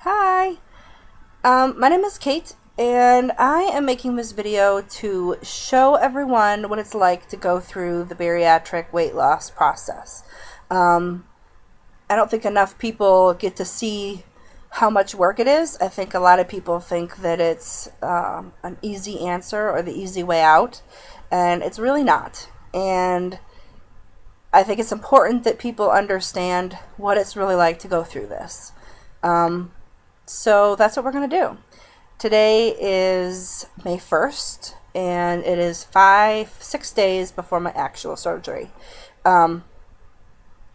Hi, my name is Kate, and I am making this video to show everyone what it's like to go through the bariatric weight loss process. Um, I don't think enough people get to see how much work it is. I think a lot of people think that it's an easy answer or the easy way out, and it's really not. And I think it's important that people understand what it's really like to go through this. Um, so that's what we're going to do. Today is May 1st, and it is 6 days before my actual surgery. Um,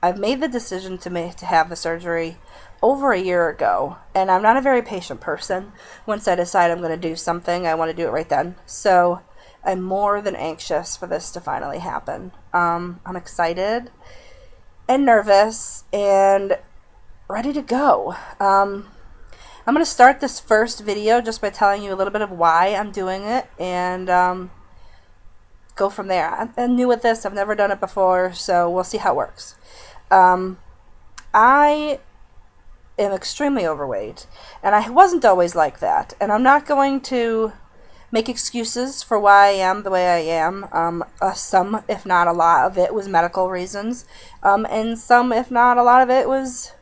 I've made the decision to have the surgery over a year ago, and I'm not a very patient person. Once I decide I'm going to do something, I want to do it right then. So I'm more than anxious for this to finally happen. I'm excited and nervous and ready to go. I'm going to start this first video just by telling you a little bit of why I'm doing it and go from there. I'm new at this. I've never done it before, so we'll see how it works. I am extremely overweight, and I wasn't always like that. And I'm not going to make excuses for why I am the way I am. Some, if not a lot of it, was medical reasons, and some, if not a lot of it, was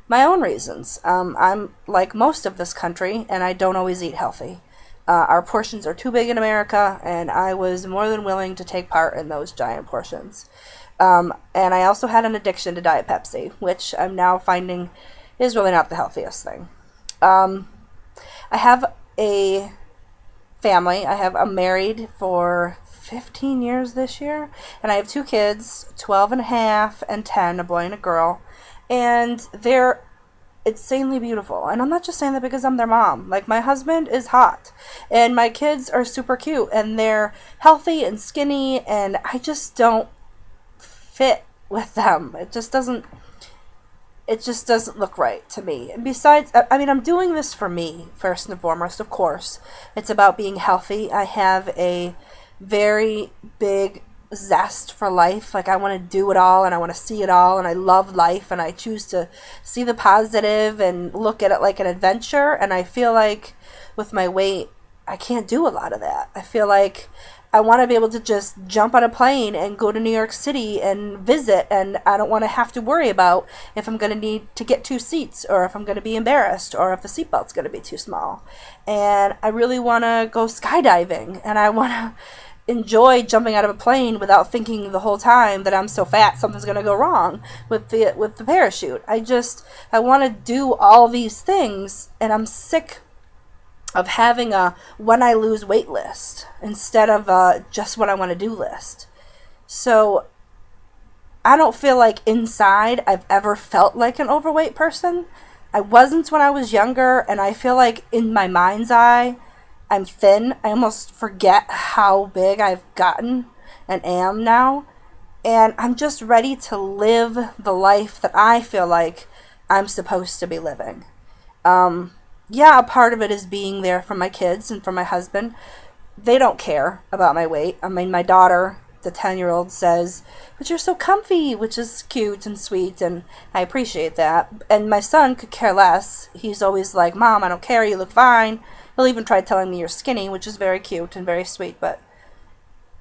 my own reasons. I'm like most of this country, and I don't always eat healthy. Our portions are too big in America, and I was more than willing to take part in those giant portions. And I also had an addiction to Diet Pepsi, which I'm now finding is really not the healthiest thing. I have a family. I'm married for 15 years this year, and I have two kids, 12 and a half and 10, a boy and a girl, and they're insanely beautiful. And I'm not just saying that because I'm their mom. Like, my husband is hot, and my kids are super cute, and they're healthy and skinny, and I just don't fit with them. It just doesn't look right to me. And besides, I mean, I'm doing this for me, first and foremost, of course. It's about being healthy. I have a very big zest for life. Like, I want to do it all, and I want to see it all, and I love life, and I choose to see the positive and look at it like an adventure. And I feel like with my weight, I can't do a lot of that. I feel like I want to be able to just jump on a plane and go to New York City and visit, and I don't want to have to worry about if I'm going to need to get two seats, or if I'm going to be embarrassed, or if the seatbelt's going to be too small. And I really want to go skydiving, and I want to enjoy jumping out of a plane without thinking the whole time that I'm so fat something's going to go wrong with the parachute. I want to do all these things, and I'm sick of having a when I lose weight list instead of just what I want to do list. So I don't feel like inside I've ever felt like an overweight person. I wasn't when I was younger, and I feel like in my mind's eye, I'm thin. I almost forget how big I've gotten and am now. And I'm just ready to live the life that I feel like I'm supposed to be living. Yeah, a part of it is being there for my kids and for my husband. They don't care about my weight. I mean, my daughter, the 10-year-old, says, "But you're so comfy," which is cute and sweet, and I appreciate that. And my son could care less. He's always like, "Mom, I don't care. You look fine." He'll even try telling me you're skinny, which is very cute and very sweet, but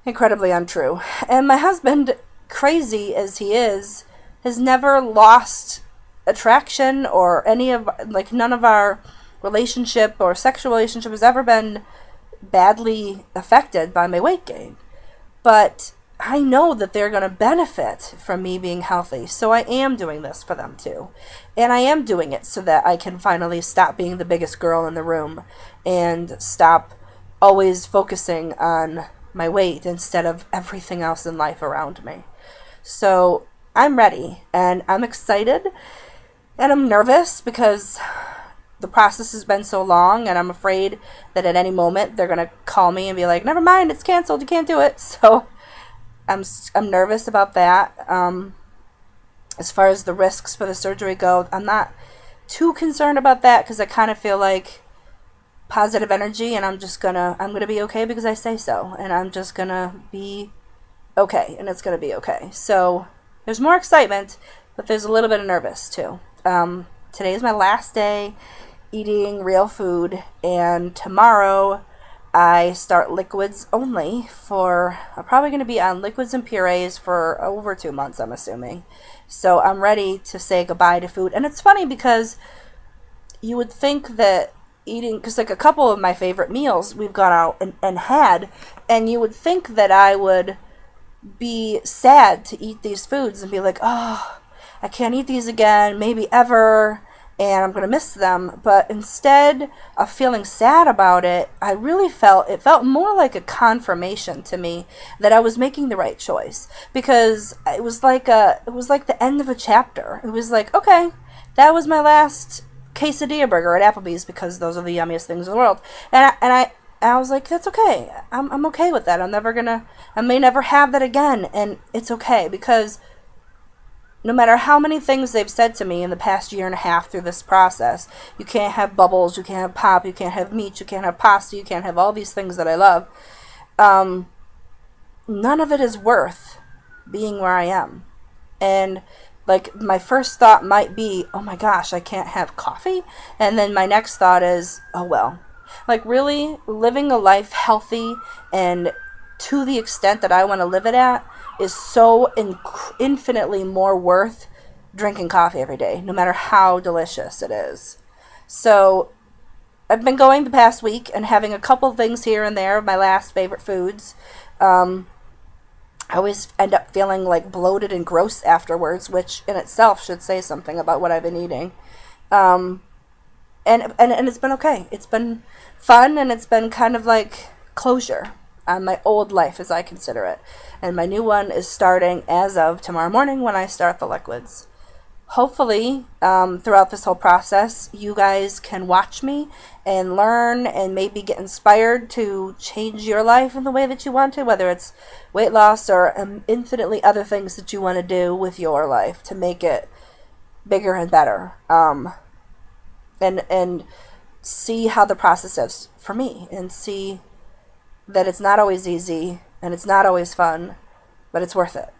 incredibly untrue. And my husband, crazy as he is, has never lost attraction or none of our relationship or sexual relationship has ever been badly affected by my weight gain. But I know that they're going to benefit from me being healthy, so I am doing this for them too. And I am doing it so that I can finally stop being the biggest girl in the room and stop always focusing on my weight instead of everything else in life around me. So I'm ready, and I'm excited, and I'm nervous because the process has been so long, and I'm afraid that at any moment they're going to call me and be like, "Never mind, it's canceled, you can't do it." So I'm nervous about that. As far as the risks for the surgery go, I'm not too concerned about that because I kind of feel like positive energy, and I'm gonna be okay because I say so, and I'm just gonna be okay, and it's gonna be okay. So there's more excitement, but there's a little bit of nervous too. Today is my last day, eating real food, and tomorrow I start liquids only for, I'm probably going to be on liquids and purees for over 2 months, I'm assuming. So I'm ready to say goodbye to food. And it's funny because you would think that eating, because like a couple of my favorite meals we've gone out and had, and you would think that I would be sad to eat these foods and be like, oh, I can't eat these again, maybe ever, and I'm going to miss them. But instead of feeling sad about it, I really it felt more like a confirmation to me that I was making the right choice, because it was like the end of a chapter. It was like, okay, that was my last quesadilla burger at Applebee's, because those are the yummiest things in the world. And I was like, that's okay. I'm okay with that. I may never have that again, and it's okay, because no matter how many things they've said to me in the past year and a half through this process, you can't have bubbles, you can't have pop, you can't have meat, you can't have pasta, you can't have all these things that I love. None of it is worth being where I am. And like, my first thought might be, oh my gosh, I can't have coffee. And then my next thought is, oh well. Like, really, living a life healthy and to the extent that I want to live it at is so infinitely more worth drinking coffee every day, no matter how delicious it is. So I've been going the past week and having a couple things here and there of my last favorite foods. I always end up feeling like bloated and gross afterwards, which in itself should say something about what I've been eating. And it's been okay. It's been fun, and it's been kind of like closure on my old life, as I consider it. And my new one is starting as of tomorrow morning when I start the liquids. Hopefully, throughout this whole process, you guys can watch me and learn and maybe get inspired to change your life in the way that you want to, whether it's weight loss or infinitely other things that you want to do with your life to make it bigger and better. And see how the process is for me, and see that it's not always easy and it's not always fun, but it's worth it.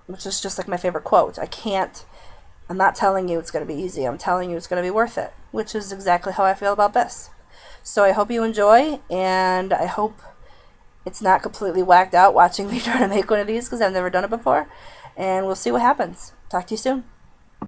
Which is just like my favorite quote. I'm not telling you it's going to be easy. I'm telling you it's going to be worth it, which is exactly how I feel about this. So I hope you enjoy, and I hope it's not completely whacked out watching me try to make one of these, because I've never done it before. And we'll see what happens. Talk to you soon.